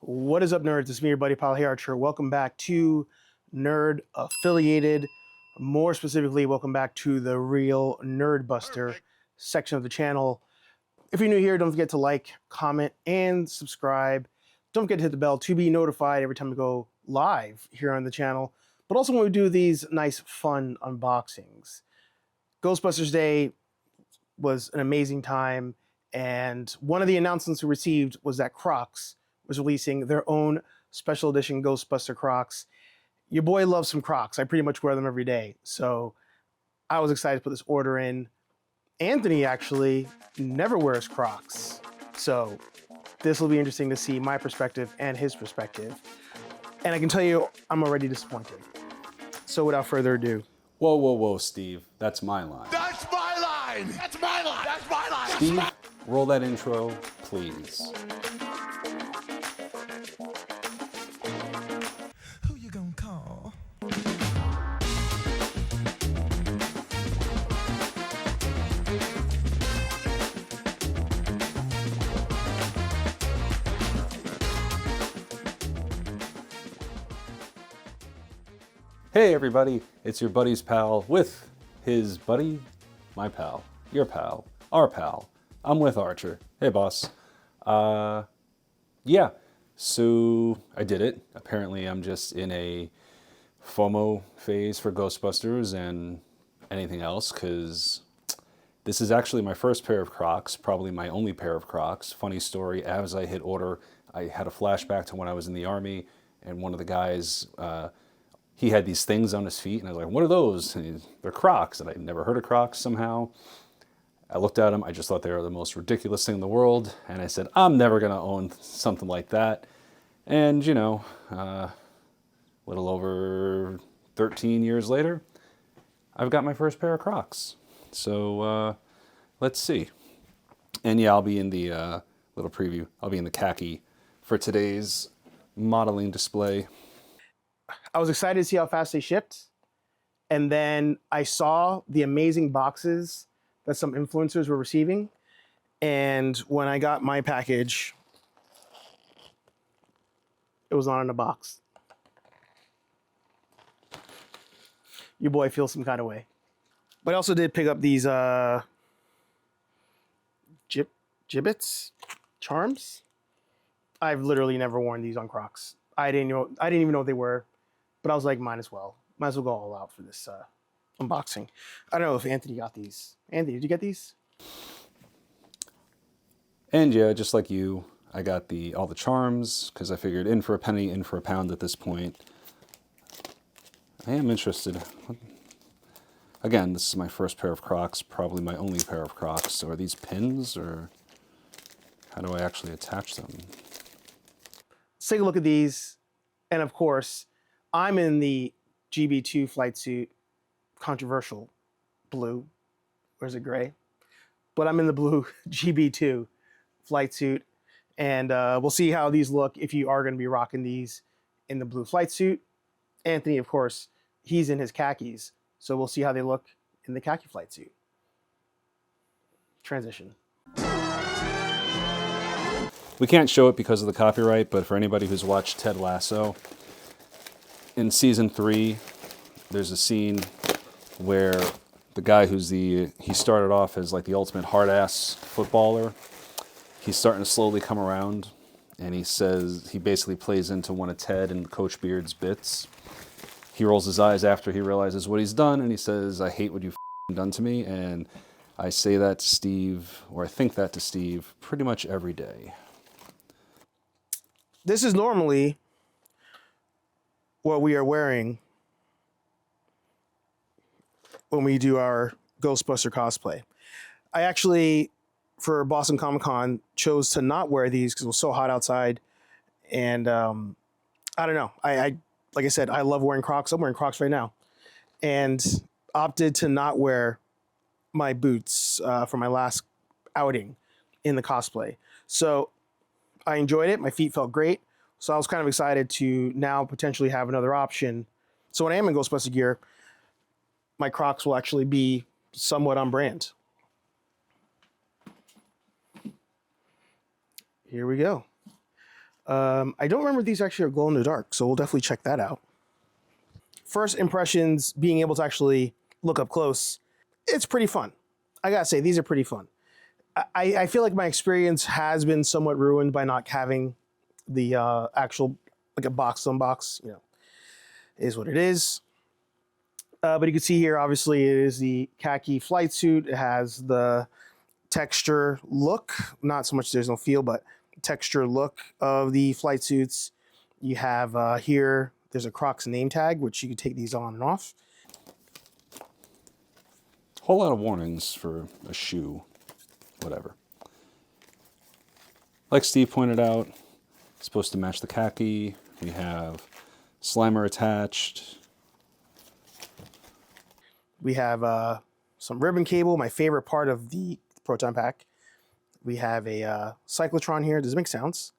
What is up, nerds? It's me, your buddy pal, Hey Archer. Welcome back to Nerd Affiliated. More specifically, welcome back to the real Nerdbuster section of the channel. If you're new here, don't forget to like, comment, and subscribe. Don't forget to hit the bell to be notified every time we go live here on the channel, but also when we do these nice, fun unboxings. Ghostbusters Day was an amazing time, and one of the announcements we received was that Crocs was releasing their own special edition Ghostbuster Crocs. Your boy loves some Crocs. I pretty much wear them every day, so I was excited to put this order in. Anthony actually never wears Crocs, so this will be interesting to see my perspective and his perspective. And I can tell you, I'm already disappointed. So without further ado. Whoa, whoa, whoa, Steve. That's my line. That's my line! That's my line! That's my line! Steve, roll that intro, please. Who you gonna call? Hey, everybody. It's your buddy's pal with his buddy, my pal, your pal, our pal. I'm with Archer. Hey, boss. Yeah, so I did it. Apparently, I'm just in a FOMO phase for Ghostbusters and anything else, because this is actually my first pair of Crocs, probably my only pair of Crocs. Funny story, as I hit order, I had a flashback to when I was in the Army, and one of the guys, he had these things on his feet, and I was like, what are those? And they're Crocs, and I'd never heard of Crocs somehow. I looked at them, I just thought they were the most ridiculous thing in the world, and I said, I'm never gonna own something like that. And you know, a little over 13 years later, I've got my first pair of Crocs. So let's see. And yeah, I'll be in the little preview, I'll be in the khaki for today's modeling display. I was excited to see how fast they shipped. And then I saw the amazing boxes that some influencers were receiving. And when I got my package, it was not in a box. Your boy feels some kind of way. But I also did pick up these gibbets, charms. I've literally never worn these on Crocs. I didn't even know what they were, but I was like, might as well go all out for this unboxing. I don't know if Anthony got these. Anthony, did you get these? And yeah, just like you, I got all the charms, because I figured in for a penny, in for a pound at this point. I am interested. Again, this is my first pair of Crocs, probably my only pair of Crocs. So are these pins, or how do I actually attach them? Let's take a look at these. And of course, I'm in the GB2 flight suit, controversial blue, or is it gray? But I'm in the blue GB2 flight suit, and we'll see how these look if you are going to be rocking these in the blue flight suit. Anthony, of course, he's in his khakis, so we'll see how they look in the khaki flight suit. Transition. We can't show it because of the copyright, but for anybody who's watched Ted Lasso, in season 3, there's a scene where the guy he started off as like the ultimate hard-ass footballer. He's starting to slowly come around, and he basically plays into one of Ted and Coach Beard's bits. He rolls his eyes after he realizes what he's done, and he says, I hate what you've done to me, and I say that to Steve, or I think that to Steve, pretty much every day. This is normally what we are wearing when we do our Ghostbuster cosplay. I actually, for Boston Comic Con, chose to not wear these because it was so hot outside. And I don't know. I like I said, I love wearing Crocs. I'm wearing Crocs right now. And opted to not wear my boots for my last outing in the cosplay. So I enjoyed it. My feet felt great. So I was kind of excited to now potentially have another option. So when I am in Ghostbuster gear, my Crocs will actually be somewhat on brand. Here we go. I don't remember if these actually are glow in the dark, so we'll definitely check that out. First impressions, being able to actually look up close, it's pretty fun. I gotta say, these are pretty fun. I feel like my experience has been somewhat ruined by not having the actual, like a box unbox, you know, it is what it is. But you can see here, obviously, it is the khaki flight suit. It has the texture look, not so much there's no feel, but texture look of the flight suits. You have here, there's a Crocs name tag, which you can take these on and off. Whole lot of warnings for a shoe, whatever. Like Steve pointed out, it's supposed to match the khaki. We have Slimer attached. We have some ribbon cable, my favorite part of the Proton Pack. We have a cyclotron here. Does it make sounds?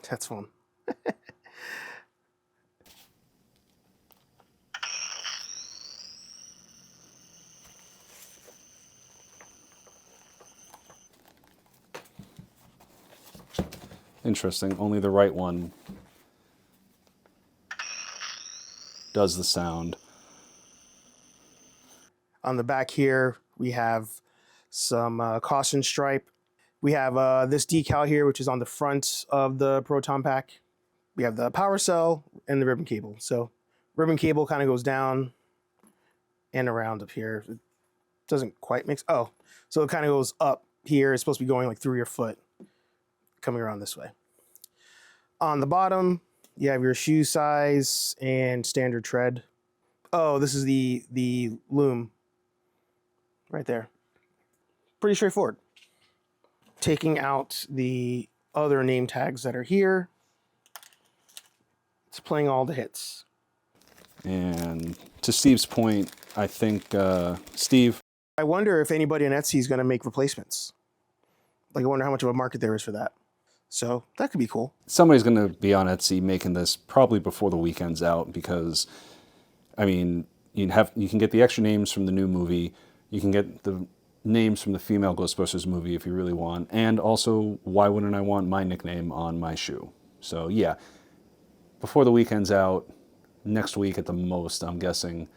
That's fun. Interesting. Only the right one does the sound. On the back here, we have some caution stripe. We have this decal here, which is on the front of the Proton Pack. We have the power cell and the ribbon cable. So ribbon cable kind of goes down and around up here. It doesn't quite mix. Oh, so it kind of goes up here. It's supposed to be going like through your foot, coming around this way. On the bottom, you have your shoe size and standard tread. Oh, this is the loom right there. Pretty straightforward. Taking out the other name tags that are here. It's playing all the hits. And to Steve's point, I think, Steve, I wonder if anybody on Etsy is going to make replacements. Like, I wonder how much of a market there is for that. So that could be cool. somebody's going to be on Etsy making this probably before the weekend's out because, I mean, you can get the extra names from the new movie. You can get the names from the female Ghostbusters movie if you really want. And also, why wouldn't I want my nickname on my shoe? So yeah, before the weekend's out, next week at the most, I'm guessing,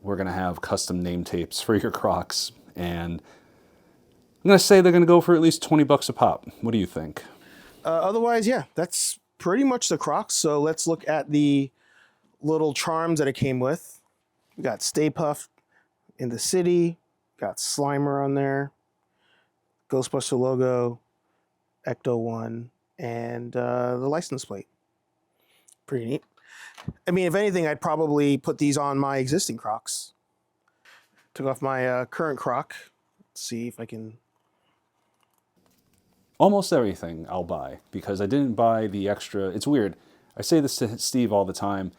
we're going to have custom name tapes for your Crocs. And I'm going to say they're going to go for at least $20 a pop. What do you think? Otherwise, yeah, that's pretty much the Crocs. So let's look at the little charms that it came with. We got Stay Puft in the city. Got Slimer on there. Ghostbuster logo. Ecto 1. And the license plate. Pretty neat. I mean, if anything, I'd probably put these on my existing Crocs. Took off my current Croc. Let's see if I can... Almost everything I'll buy because I didn't buy the extra. It's weird. I say this to Steve all the time.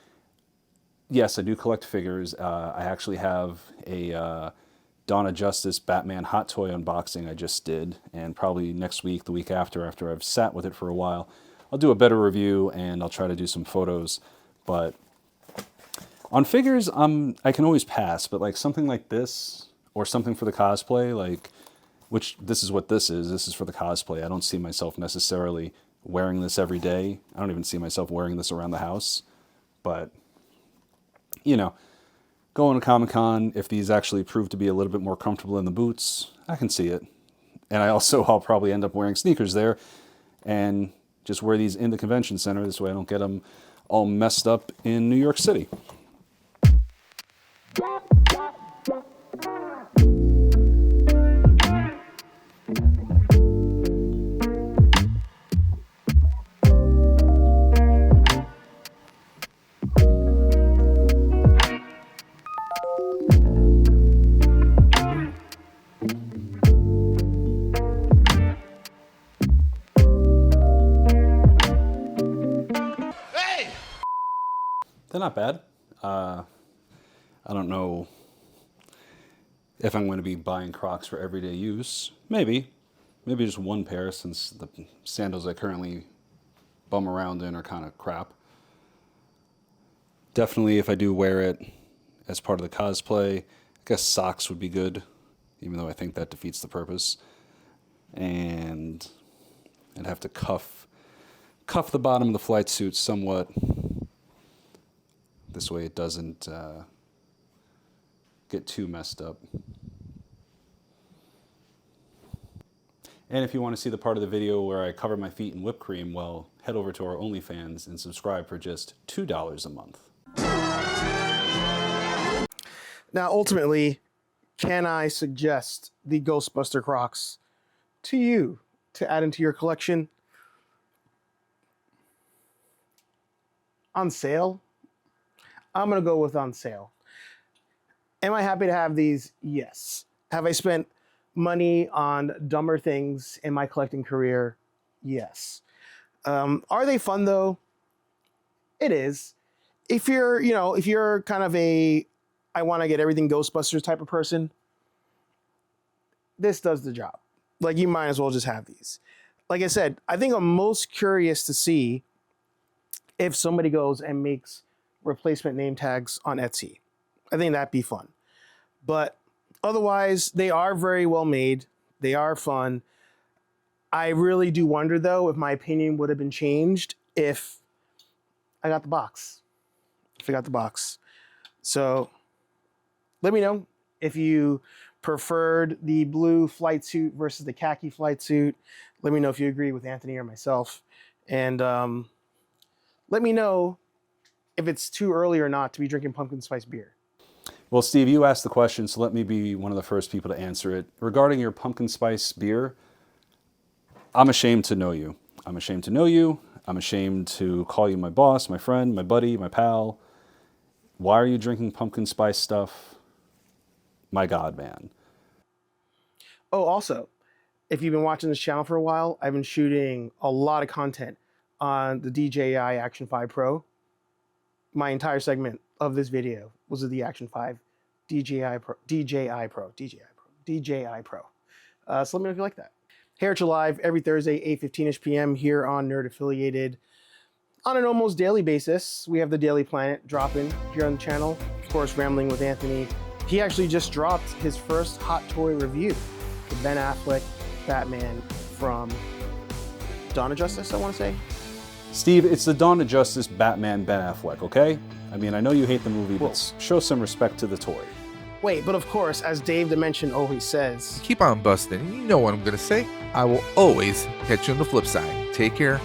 Yes, I do collect figures. I actually have a Dawn of Justice Batman Hot Toy unboxing I just did, and probably next week, the week after I've sat with it for a while, I'll do a better review and I'll try to do some photos. But on figures, I can always pass. But like something like this or something for the cosplay, like. Which this is what this is. This is for the cosplay. I don't see myself necessarily wearing this every day. I don't even see myself wearing this around the house. But, you know, going to Comic-Con, if these actually prove to be a little bit more comfortable in the boots, I can see it. And I'll probably end up wearing sneakers there and just wear these in the convention center. This way I don't get them all messed up in New York City. They're not bad. I don't know if I'm going to be buying Crocs for everyday use. Maybe maybe just one pair since the sandals I currently bum around in are kind of crap. Definitely if I do wear it as part of the cosplay, I guess socks would be good, even though I think that defeats the purpose. And I'd have to cuff the bottom of the flight suit somewhat. This way it doesn't get too messed up. And if you want to see the part of the video where I cover my feet in whipped cream, well, head over to our OnlyFans and subscribe for just $2 a month. Now, ultimately, can I suggest the Ghostbuster Crocs to you to add into your collection? On sale? I'm going to go with on sale. Am I happy to have these? Yes. Have I spent money on dumber things in my collecting career? Yes. Are they fun though? It is. If you're kind of a I want to get everything Ghostbusters type of person, this does the job. Like, you might as well just have these. Like I said, I think I'm most curious to see if somebody goes and makes replacement name tags on Etsy. I think that'd be fun. But otherwise, they are very well made. They are fun. I really do wonder, though, if my opinion would have been changed if I got the box. So let me know if you preferred the blue flight suit versus the khaki flight suit. Let me know if you agree with Anthony or myself. And let me know if it's too early or not to be drinking pumpkin spice beer. Well, Steve, you asked the question, so let me be one of the first people to answer it. Regarding your pumpkin spice beer, I'm ashamed to know you. I'm ashamed to call you my boss, my friend, my buddy, my pal. Why are you drinking pumpkin spice stuff? My God, man. Oh, also, if you've been watching this channel for a while, I've been shooting a lot of content on the DJI Action 5 Pro. My entire segment of this video was of the Action 5 DJI Pro. So let me know if you like that. Haircha Live every Thursday, 8:15ish p.m. here on Nerd Affiliated. On an almost daily basis, we have the Daily Planet dropping here on the channel. Of course, Rambling with Anthony. He actually just dropped his first hot toy review, the Ben Affleck Batman from Dawn of Justice, I want to say. Steve, it's the Dawn of Justice Batman Ben Affleck, okay? I mean, I know you hate the movie, but show some respect to the toy. Wait, but of course, as Dave Dimension always says, Keep on busting. You know what I'm gonna say. I will always catch you on the flip side. Take care.